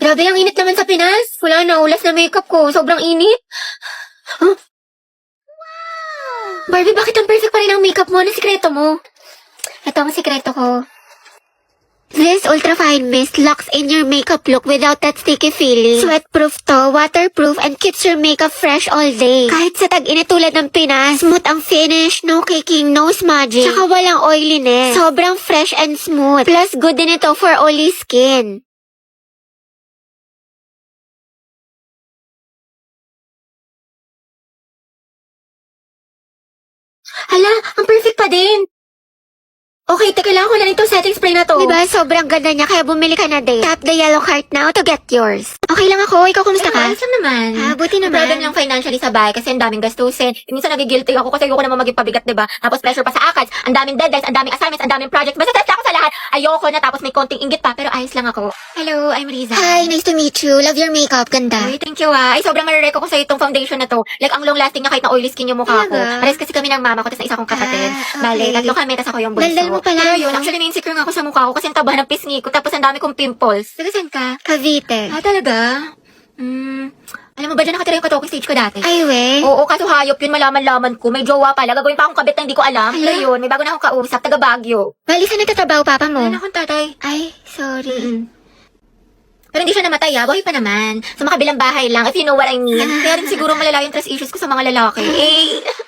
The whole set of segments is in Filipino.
Grabe, ang init naman sa Pinas. Wala na, ulas na makeup ko. Sobrang init. Huh? Barbie, bakit ang perfect pa rin ang makeup mo? Ano sikreto mo? Ito ang sikreto ko. This Ultra Fine Mist locks in your makeup look without that sticky feeling. Sweatproof to, waterproof, and keeps your makeup fresh all day. Kahit sa tag-init tulad ng Pinas, smooth ang finish, no caking, no smudging, tsaka walang oiliness. Sobrang fresh and smooth. Plus, good din ito for oily skin. Hala, ang perfect pa din. Okay, kailangan ko na ito setting spray na to. Diba, sobrang ganda niya, kaya bumili ka na din. Tap the yellow heart now to get yours. Okay lang ako, ikaw kumusta ka? Ayos lang naman. Buti naman. Problem lang financially sa bahay kasi ang daming gastusin. Minsan nagigilty ako kasi ayoko naman maging pabigat, diba? Tapos pressure pa sa ACADS, ang daming deadlines, ang daming assignments, ang daming projects. Basta stress ako sa lahat. Ayoko na, tapos may konting inggit pa, pero ayos lang ako. Hello, I'm Riza. Hi, nice to meet you. Love your makeup, ganda. Uy, thank you Ay, sobrang marereko ko sa itong foundation na to. Like, ang long lasting niya kahit na oily skin yung mukha ko. Pares kasi kami ng mama ko, tapos na isa kong kapatid. Bale, tatlo kami, tapos ako yung bunso. Daldal mo pala. Pero yun, actually, na-insecure nga ako sa mukha ko kasi ang taba ng pisngi ko, tapos ang dami kong pimples. Taga saan ka? Cavite. Talaga? Alam mo ba dyan nakatira yung katoke stage ko dati? Ay, we? Oo, kaso hayop yun, malaman-laman ko. May jowa pala. Gagawin pa akong kabit na hindi ko alam. Pero yun, may bago na akong kausap, taga Baguio. Bali, saan nagtatrabaho papa mo? Wala akong tatay. Ay, sorry. Pero hindi siya namatay buhay pa naman. Sa makabilang bahay lang, if you know what I mean. Kaya rin siguro malala yung trust issues ko sa mga lalaki.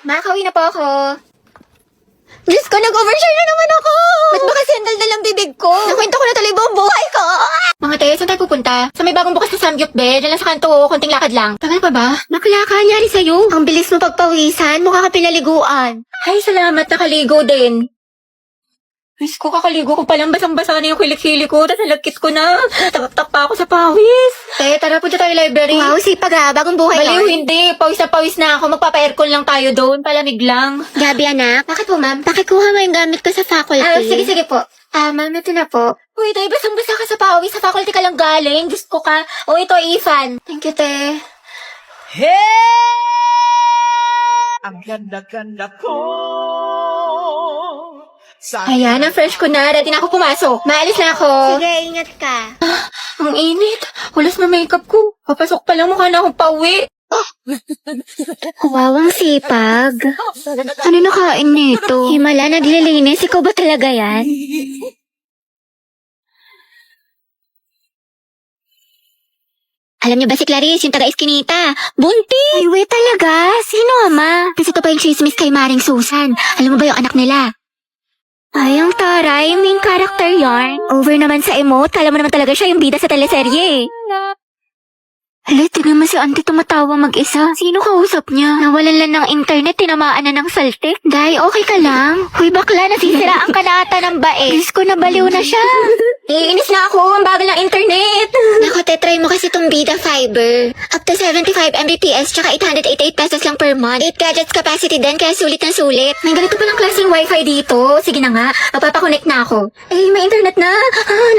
Makakauwi na po ako. Diyos ko, nag-overshare na naman ako! Ba't ba kasi ang daldal ang bibig ko? Nakwento ko na tuloy buong buhay ko! Mga te, saan tayo pupunta? Sa may bagong bukas na Samgyup, be. Diyan lang sa kanto, konting lakad lang. Tagal pa ba? Bakla ka, nyari sa'yo. Ang bilis mo pagpawisan, mukha ka pinaliguan. Ay, salamat, nakaligo din. Miss ko, kakaligo ko palang basang-basa na yung kilik-hili ko, tapos nalagkit ko na. Tap-tap pa ako sa pawis. Tara, punta tayo library. Wow, sipag bagong buhay yun. Baliw, hindi. Pawis na ako. Magpapa-aircon lang tayo doon, palamig lang. Gabi, anak. Bakit po, ma'am? Pakikuha mo yung gamit ko sa faculty. Sige po. Ma'am, ito na po. Uy, tayo, basang-basa ka sa pawis. Sa faculty ka lang galing. Diyos ko ka. O, ito, Ethan. Thank you, te. Hey! Ang ganda-ganda ko. Ayan, ang fresh ko na. Ready na ako pumasok. Maalis na ako. Sige, ingat ka. Ang init. Hulas na makeup ko. Papasok pa lang, mukha na akong pauwi. Wow, ang sipag. Ano nakain nito? Himala, naglilinis. Ikaw ba talaga yan? Alam niyo ba si Clarice, yung taga-Eskinita? Bunti! Ay, wait talaga. Sino, ama? Kasi ito pa yung chismis kay Maring Susan. Alam mo ba yung anak nila? Ay, ang taray, main character yarn. Over naman sa emote, kala mo naman talaga siya yung bida sa teleserye. Hala, tignan mo si auntie tumatawa mag-isa. Sino kausap niya? Nawalan lang ng internet, tinamaan na ng saltik. Day, okay ka lang? Huy, bakla, nasisiraan ka na ata ng bae. Diyos ko, nabaliw na siya. Iinis na ako, ang bagal ng internet. Nako, try mo kasi itong Bida Fiber. Up to 75 Mbps, tsaka 888 pesos lang per month. 8 gadgets capacity din, kaya sulit na sulit. May ganito palang klaseng wifi dito. Sige na nga, magpapakonect na ako. May internet na.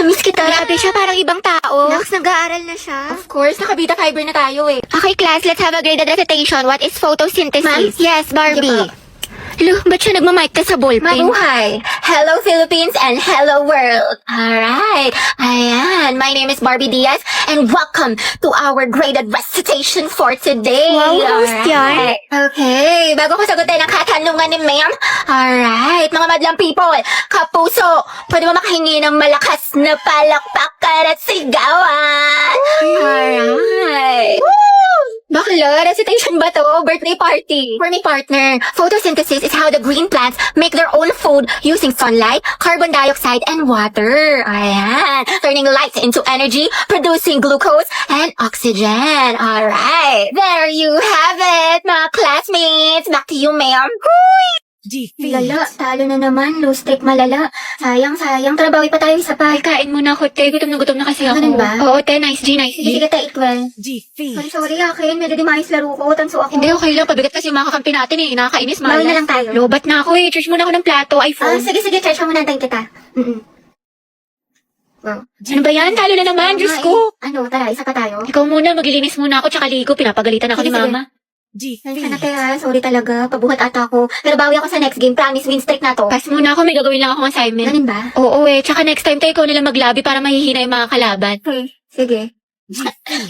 Namiss kita. Grabe siya, parang ibang tao. Nax, nag-aaral na siya. Of course, naka-Bida Fiber na tayo Okay, class, let's have a graded recitation. What is photosynthesis? Ma'am? Yes, Barbie. Hello, ba't siya nagmamic ka sa ballpen? Mabuhay! Hello, Philippines and hello, world! Alright, ayan. My name is Barbie Diaz and welcome to our graded recitation for today. Wow, host yan. Okay, bago ko sagutin ang katanungan ni ma'am. Alright, mga madlang people, kapuso, pwede mo makahingi ng malakas na palakpakan at sigawan. Alright. Bakla, recitation ba to? Birthday party. For my partner, photosynthesis is how the green plants make their own food using sunlight, carbon dioxide, and water. Ayan. Turning light into energy, producing glucose and oxygen. Alright. There you have it, mga classmates. Back to you, ma'am. Lala, talo na naman. Low stake malala. Sayang. Trabawi pa tayo isa pa. Kain muna ako, te. Gutom na kasi ako. Ganun ba? Oo, te. Nice G. Sige, te. Eat well. Sorry, akin. Medyo di maayos laro ko. Tanso ako. Hindi, okay lang. Pabigat kasi yung mga kakampi natin Nakakainis, malas. Bawal na lang tayo. Lobat na ako Charge muna ako ng plato, iPhone. Sige. Charge mo na tayo kita. Wow. Ano ba yan? Talo na naman. Diyos ko. Tara, isa pa tayo. Ikaw muna. Maglilinis muna ako tsaka ligo. Pinapagalitan ako ni mama. Sana kaya, sorry talaga. Pabuhat ata ako. Pero bawi ako sa next game. Promise, win streak na to. Pass muna ako, may gagawin lang akong assignment. Ganun ba? Oo tsaka next time tayo ikaw nalang maglabi para mahihina yung mga kalaban. Sige.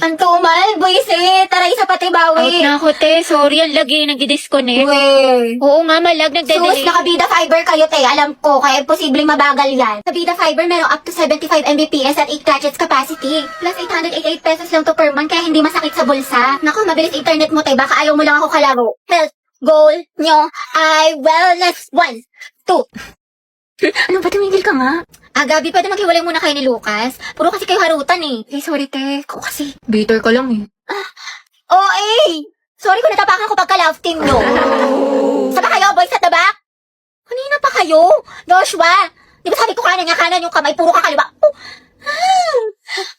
Ang tumal, buisit. Tara, isa pati Out bawi. na ako, te. Sorry, ang lagi, nagdi-disconnect. Uwe. Oo nga, malag, Sus, nagde-delay. nakabida fiber kayo, te. Alam ko, kaya posibleng mabagal yan. Sa Bida Fiber, meron up to 75 Mbps at 8 gadgets capacity. Plus 888 pesos lang to per month, kaya hindi masakit sa bulsa. Naku, mabilis internet mo, te. Baka ayaw mo lang ako kalaro. Health goal nyo ay wellness 1, 2. Ano ba, tumigil ka nga? Gabi, pwede maghiwalay muna kayo ni Lucas. Puro kasi kayo harutan eh. Sorry, te. Ako kasi. Bitter ka lang eh. Sorry kung natapakan ko pagka-love team, no? Saba kayo, boys at the back? Kanina pa kayo? Joshua, di ba sabi ko kanan yung kamay, puro kakaliwa.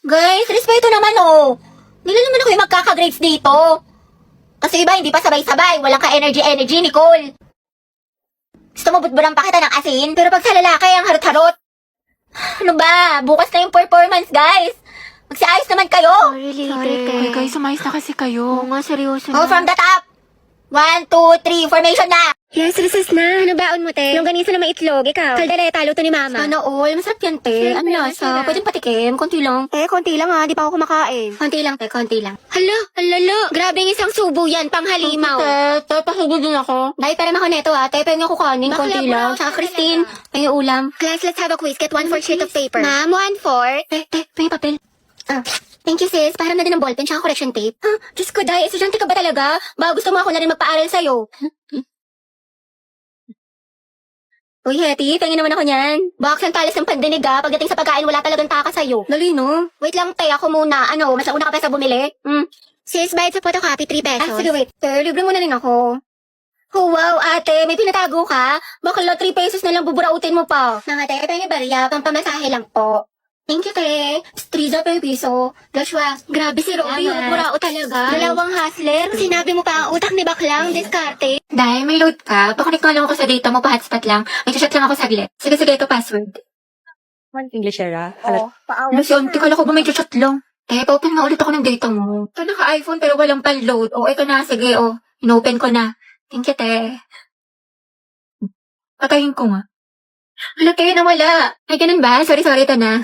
Guys, respeto naman, oh. Nila naman ako yung magkaka-grades dito. Kasi iba, hindi pa sabay-sabay. Walang ka-energy, Nicole. Gusto mo butburang pa kita ng asin? Pero pag sa lalaki, ang harot-harot. Ano ba? Bukas na yung performance, guys. Magsiayos naman kayo. Sorry, te. Guys, sumayos na kasi kayo. nga, seryoso na. Oh, from the top. 1, 2, 3, formation na. Yes, recess na. Ano baon mo, te? Longganisa na may itlog. Ikaw. Kaldereta, luto ni mama. Sana all. Masarap yan, te. Ano lasa? Pwedeng patikim. Konti lang. Konti lang ha. Di pa ako kumakain. Konti lang, te. Konti lang. Hala. Grabe yung isang subo yan. Panghalimaw. Te, pasubo din ako. Dahil pera ako neto, ha. Te, pwede ako kanin. Konti lang. Tsaka Christine, may ulam. Class, let's have a quiz. Get 1/4 sheet of paper. Ma'am, 1/4. Te, may papel. Thank you, sis. Parang na din ng ballpen tsaka correction tape. Diyos ko, Day. Estudyante ka ba talaga? Baka gusto mo ako na rin magpaaral sa'yo. Uy, Hetty, tingin naman ako niyan. Box ang talis ng pandinig, pagdating sa pagkain, wala talagang taka sa'yo. Dali, no? Wait lang, te. Ako muna. Ano, mas nauna ka pa sa bumili? Sis, bayad sa photocopy, 3 pesos. Sige, wait. Te, libre mo na rin ako. Oh, wow, ate. May pinatago ka? Bakla 3 pesos na lang buburautin mo pa. Mga te, pengi barya. Pampamasahe lang po. Thank you, te. Striza per piso. Joshua, grabe si Rory. Burao talaga. Dalawang hustler. Sinabi mo pa ang utak ni Baklang. Diskarte. Dahil may load ka, pakunik ka lang ako sa data mo, pa-hotspot lang. May chat lang ako saglit. Sige, ito password. English era. Ano si auntie, kala ko ba may chat lang? Open nga ulit ako ng data mo. Ito naka-iPhone pero walang pan-load. Ito na, sige, inopen ko na. Thank you, te. Patayin ko nga. Hala, te, nawala. Ay, ganun ba? Sorry, ito na.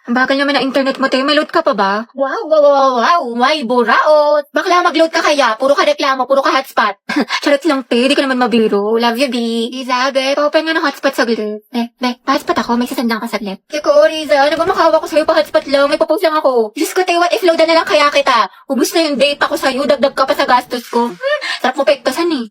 Ang bagal naman ng internet mo, te. May load ka pa ba? Wow. May buraot. Bakla mag-load ka kaya? Puro ka reklamo, puro ka hotspot. Charot lang, te. Di ka naman mabiro. Love you, B. Isabe, pa-open nga ng hotspot saglit. Pa-hotspot ako. May sasandang ka saglit. Kiko, Riza, ano ba makawa ko sa'yo pa-hotspot lang? May papost lang ako. Diyos ko, te, what if loadan na lang kaya kita? Ubus na yung data ko sa'yo. Dagdag ka pa sa gastos ko. Sarap mo pektosan eh.